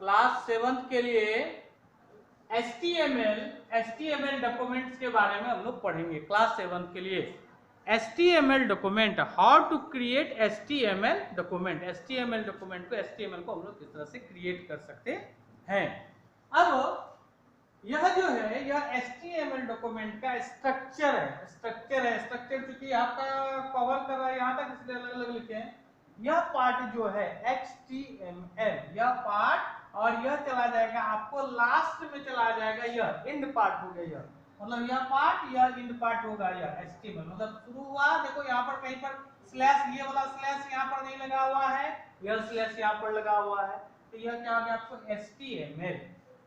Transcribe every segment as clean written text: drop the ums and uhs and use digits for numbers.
Class 7 के लिए HTML documents के बारे में हम लोग पढ़ेंगे। क्लास 7 के लिए HTML document, how to create HTML document. HTML document को HTML को हम लोग किस तरह से क्रिएट कर सकते हैं। अब यह जो है यह HTML डॉक्यूमेंट का स्ट्रक्चर है। स्ट्रक्चर चूंकि आपका कवर कर रहा है यहाँ तक, इसलिए अलग अलग लिखे हैं। यह पार्ट जो है HTML, यह पार्ट, और यह चला जाएगा आपको लास्ट में चला जाएगा, यह एंड पार्ट हो गया। यह मतलब यह पार्ट, यह एंड पार्ट होगा। यह HTML मतलब शुरू हुआ, देखो यहाँ पर कहीं पर स्लैश, ये वाला स्लैश यहाँ पर नहीं लगा हुआ है, यह स्लैश यहाँ पर लगा हुआ है, तो यह क्या हो गया आपको HTML।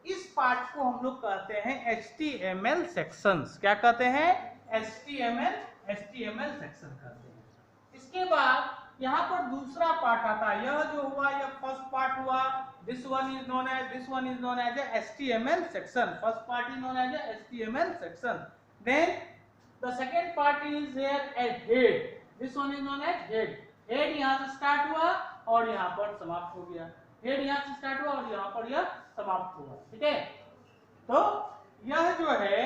इस पार्ट को हम लोग कहते हैं HTML सेक्शंस। क्या कहते हैं? HTML सेक्शन कहते हैं। इसके बाद यहाँ पर दूसरा पार्ट आता है। यह जो हुआ यह फर्स्ट पार्ट हुआ। This one is known as HTML section. First part is known as HTML section. Then the second part is here as head. This one is known as head. Head यहाँ से start हुआ और यहाँ पर समाप्त हो गया। हेड यहाँ से स्टार्ट हुआ और यहाँ पर यह समाप्त हुआ। ठीक है, तो यह जो है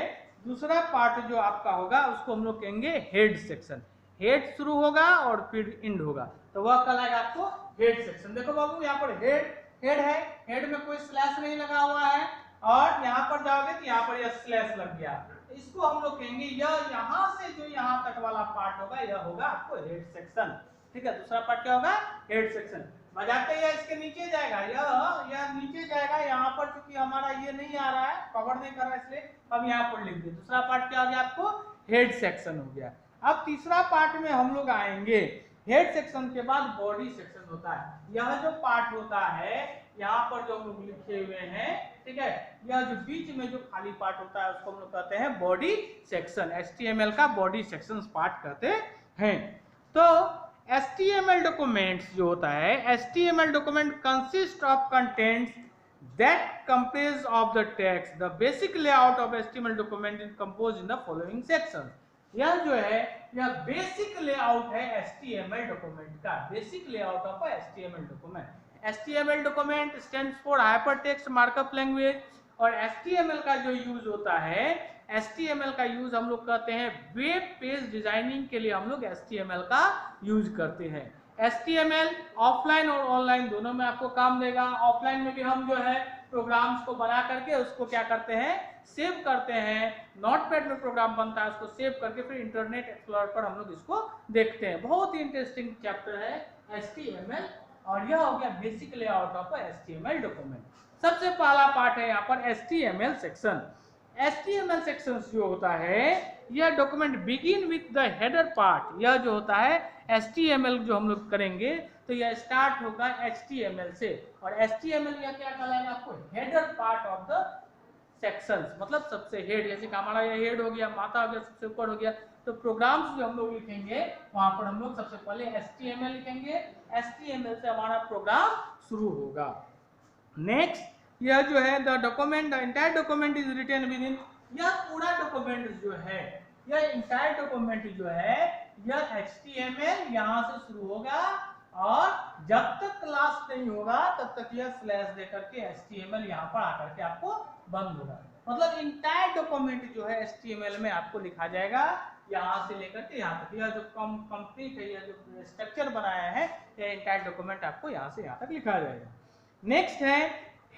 दूसरा पार्ट जो आपका होगा उसको हम लोग कहेंगे हेड सेक्शन। हेड शुरू होगा और फिर एंड होगा, तो वह कहलाएगा आपको हेड सेक्शन। देखो बाबू यहाँ पर हेड है, हेड में कोई स्लैश नहीं लगा हुआ है, और यहाँ पर जाओगे तो यहाँ पर यह स्लैश लग गया। इसको हम लोग कहेंगे यह यहाँ से जो यहाँ तक वाला पार्ट होगा यह होगा आपको हेड सेक्शन। ठीक है, दूसरा पार्ट क्या होगा? Head section. बजाते ही इसके नीचे जाएगा, यह नीचे जाएगा। यहाँ पर चूंकि हमारा ये नहीं आ रहा है, कवर नहीं कर रहा है, इसलिए हम यहाँ पर लिख दिए। दूसरा पार्ट क्या हो गया आपको? हेड सेक्शन हो गया। अब तीसरा पार्ट में हम लोग आएंगे। हेड सेक्शन के बाद बॉडी सेक्शन होता है। यह जो पार्ट होता है यहाँ पर जो हम लोग लिखे हुए हैं, ठीक है, यह जो बीच में जो खाली पार्ट होता है उसको हम लोग कहते हैं बॉडी सेक्शन। HTML का बॉडी सेक्शन पार्ट कहते हैं। तो HTML डॉक्यूमेंट्स जो होता है, HTML document consist of contents that comprise of the text. The basic layout of HTML document is composed in the following sections. यह जो है यह बेसिक लेआउट है HTML डॉक्यूमेंट का। Basic layout of HTML document. HTML document stands for hypertext markup language. और HTML का जो use होता है, HTML का यूज हम लोग कहते हैं वेब पेज डिजाइनिंग के लिए हम लोग HTML का यूज करते हैं। HTML ऑफलाइन और ऑनलाइन दोनों में आपको काम देगा। ऑफलाइन में भी हम जो है प्रोग्राम्स को बना करके उसको क्या करते हैं? सेव करते हैं। नोटपैड में प्रोग्राम बनता है, उसको सेव करके फिर इंटरनेट एक्सप्लोरर पर हम लोग इसको देखते हैं। बहुत ही इंटरेस्टिंग चैप्टर है HTML, और यह हो गया basic layout of HTML document. सबसे पहला पार्ट है यहाँ पर HTML सेक्शन। HTML सेक्शन जो होता है यह document begin with the header part. यह जो होता है HTML जो हम लोग करेंगे तो यह स्टार्ट होगा HTML से, और HTML यह क्या कहलाएगा आपको? Header part of the sections. मतलब सबसे हेड, जैसे कि हमारा यह हेड हो गया, माथा हो गया, सबसे ऊपर हो गया। तो प्रोग्राम्स जो हम लोग लिखेंगे वहां पर हम लोग सबसे पहले HTML लिखेंगे। HTML से हमारा प्रोग्राम शुरू होगा। नेक्स्ट यह जो है the document, the entire document is written within. यह पूरा डॉक्यूमेंट जो है, यह एंटायर डॉक्यूमेंट जो है यह HTML यहाँ से शुरू होगा, और जब तक क्लास नहीं होगा तब तक यह स्लैश देकर के HTML यहाँ पर आकर के आपको बंद होगा। मतलब इंटायर डॉक्यूमेंट जो है HTML में आपको लिखा जाएगा, यहाँ से लेकर के यहाँ तक। यह जो कंप्लीट है, यह जो स्ट्रक्चर बनाया है, यह इंटायर डॉक्यूमेंट आपको यहाँ से यहाँ तक लिखा जाएगा। नेक्स्ट है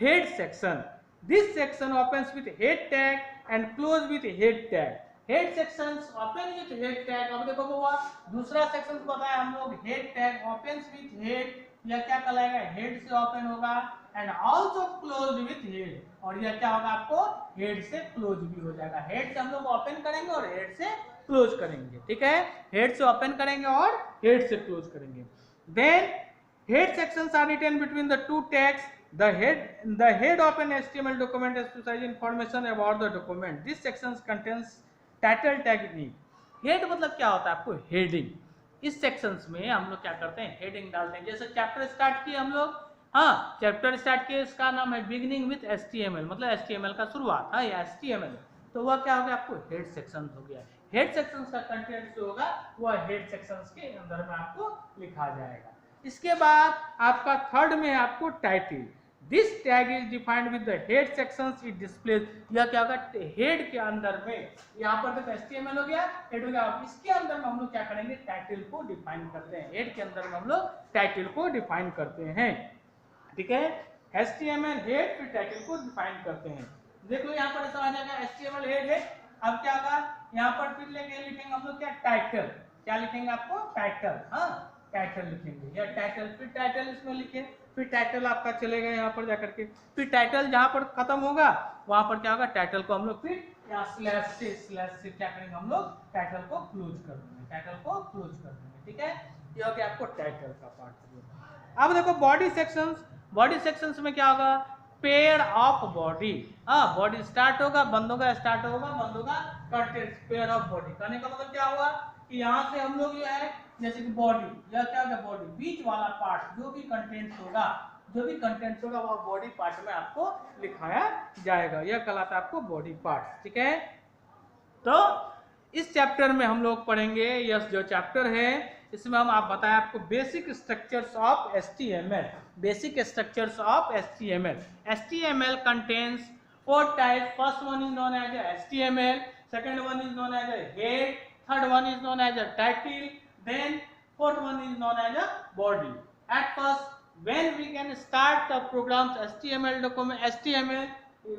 head section. This section opens with head tag and close with head tag. Head sections open with head tag. अब देखो हुआ दूसरा सेक्शन बताया हम लोग, head tag opens with head. यह क्या कहलाएगा? हेड से ओपन होगा। And also close with head, और यह क्या होगा आपको? हेड से क्लोज भी हो जाएगा। हेड से हम लोग ओपन करेंगे और हेड से क्लोज करेंगे। ठीक है, हेड से ओपन करेंगे और हेड से क्लोज करेंगे। Then head sections are written between the two tags. The head of an HTML document specifies information about the document. This section contains title tag in it. Head मतलब क्या होता है आपको? Heading. इस sections में हम लोग क्या करते हैं? हेडिंग डालते हैं। जैसे चैप्टर स्टार्ट किए हम लोग, हाँ चैप्टर स्टार्ट किए, इसका नाम है बिगिनिंग विथ HTML, मतलब HTML का शुरुआत। हाँ, ये HTML, तो वह क्या हो गया आपको? हेड सेक्शन हो गया। हेड सेक्शन का कंटेंट जो होगा वह हेड सेक्शन के अंदर में आपको लिखा जाएगा। इसके बाद आपका थर्ड में आपको title. This tag is defined with the head sections it displays. यह क्या होगा, हेड के अंदर में, यहाँ पर देखो HTML हो गया, हेड हो गया, इसके अंदर में हम लोग क्या करेंगे, टाइटल को डिफाइन करते हैं। हेड के अंदर में हम लोग टाइटल को डिफाइन करते हैं, ठीक है। HTML हेड फिर टाइटल को डिफाइन करते हैं। देखो यहाँ पर ऐसा आ जाएगा HTML हेड है। अब क्या होगा, यहाँ पर फिर लेके लिखेंगे हम लोग क्या, टाइटल। क्या लिखेंगे आपको, टाइटल, हाँ टाइटल लिखेंगे, या टाइटल, फिर टाइटल इसमें लिखे, फिर टाइटल आपका चलेगा यहाँ पर जाकर के, फिर टाइटल जहाँ पर खत्म होगा वहां पर क्या होगा, टाइटल को हम लोग फिर यहाँ स्लैश से क्या करेंगे, हम लोग टाइटल को क्लोज कर देंगे, टाइटल को क्लोज कर देंगे, ठीक है। ये हो गया आपको टाइटल का पार्ट। अब देखो बॉडी सेक्शंस, बॉडी सेक्शंस में क्या होगा, पेयर ऑफ बॉडी, हाँ बॉडी स्टार्ट होगा, बंद होगा, स्टार्ट होगा, बंद होगा, कंटेंट, पेयर ऑफ बॉडी। कहने का मतलब क्या हुआ कि यहाँ से हम लोग जो है, जैसे कि बॉडी, यह क्या होगा, बॉडी, बीच वाला पार्ट जो भी कंटेंट होगा, जो भी कंटेंट होगा वह बॉडी पार्ट में आपको लिखाया जाएगा, यह कहलाता है आपको बॉडी पार्ट, ठीक है। तो इस चैप्टर में हम लोग पढ़ेंगे, यह जो चैप्टर है इसमें हम आप बताएं आपको basic structures of HTML, basic structures of HTML। HTML contains 4 types. First one is known as HTML, second one is known as a head, third one is known as a title, then fourth one is known as a body. At first, when we can start the programs HTML document, HTML,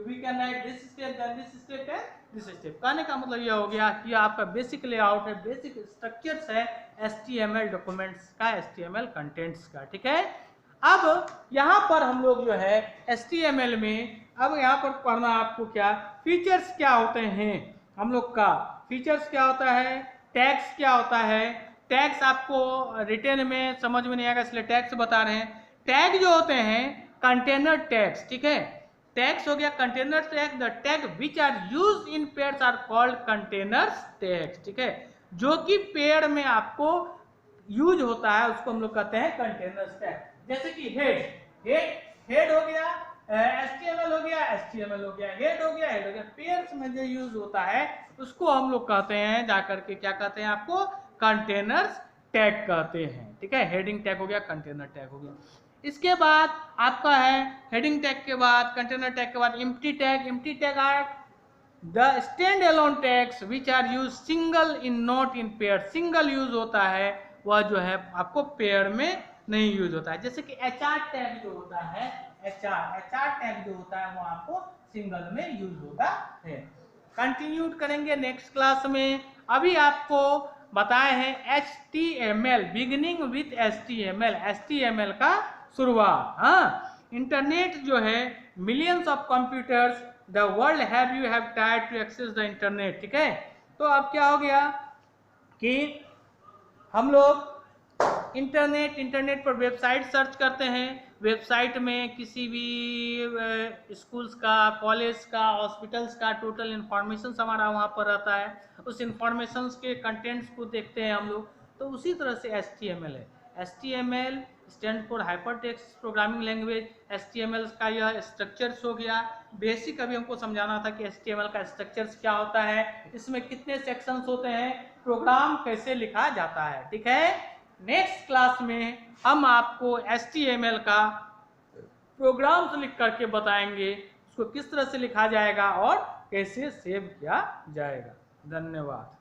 we can write this step, then this step and this step। कहने का मतलब यह हो गया कि आपका basic layout है, basic structures है HTML डॉक्यूमेंट्स का, HTML कंटेंट्स का, ठीक है। अब यहाँ पर हम लोग जो है HTML में, अब यहाँ पर पढ़ना आपको क्या, फीचर्स क्या होते हैं हम लोग का, फीचर्स क्या होता है, टैग्स क्या होता है। टैग्स आपको रिटेन में समझ में नहीं आएगा इसलिए टैग्स बता रहे हैं। टैग जो होते हैं कंटेनर टैग्स, ठीक है। टैग्स हो गया container tag, the tag which are use in pairs are called containers tags, ठीक है। जो कि पेयर में आपको यूज होता है उसको हम लोग कहते हैं कंटेनर्स टैग। जैसे कि हेड हो गया, HTML हो गया, HTML हो गया, हेड हो गया, हेड हो गया, पेयर्स में जो यूज होता है उसको हम लोग कहते हैं जाकर के, क्या कहते हैं आपको, कंटेनर्स टैग कहते हैं, ठीक है। हेडिंग टैग हो गया, कंटेनर टैग हो गया। इसके बाद आपका है हेडिंग टैग के बाद, कंटेनर टैग के बाद empty tag. Empty tag are the stand alone tags which are use single in not in pair. Single use होता है वह जो है आपको पेयर में नहीं यूज होता है। जैसे कि HR टैग जो होता है, HR टैग जो होता है वो आपको सिंगल में यूज होता है। कंटिन्यू करेंगे नेक्स्ट क्लास में। अभी आपको बताए हैं HTML, beginning with HTML, HTML का शुरुआत, हाँ। इंटरनेट जो है, millions of computers the world have you have tried to access the internet, ठीक है। तो अब क्या हो गया कि हम लोग इंटरनेट पर वेबसाइट सर्च करते हैं, वेबसाइट में किसी भी स्कूल्स का, कॉलेज का, हॉस्पिटल्स का टोटल इन्फॉर्मेशन हमारा वहाँ पर रहता है। उस इंफॉर्मेशन के कंटेंट्स को देखते हैं हम लोग। तो उसी तरह से HTML है। HTML stand for hypertext programming language. HTML का यह स्ट्रक्चर्स हो गया। बेसिक अभी हमको समझाना था कि HTML का स्ट्रक्चर्स क्या होता है, इसमें कितने सेक्शंस होते हैं, प्रोग्राम कैसे लिखा जाता है, ठीक है। नेक्स्ट क्लास में हम आपको HTML का प्रोग्राम्स लिख करके बताएंगे, उसको किस तरह से लिखा जाएगा और कैसे सेव किया जाएगा। धन्यवाद।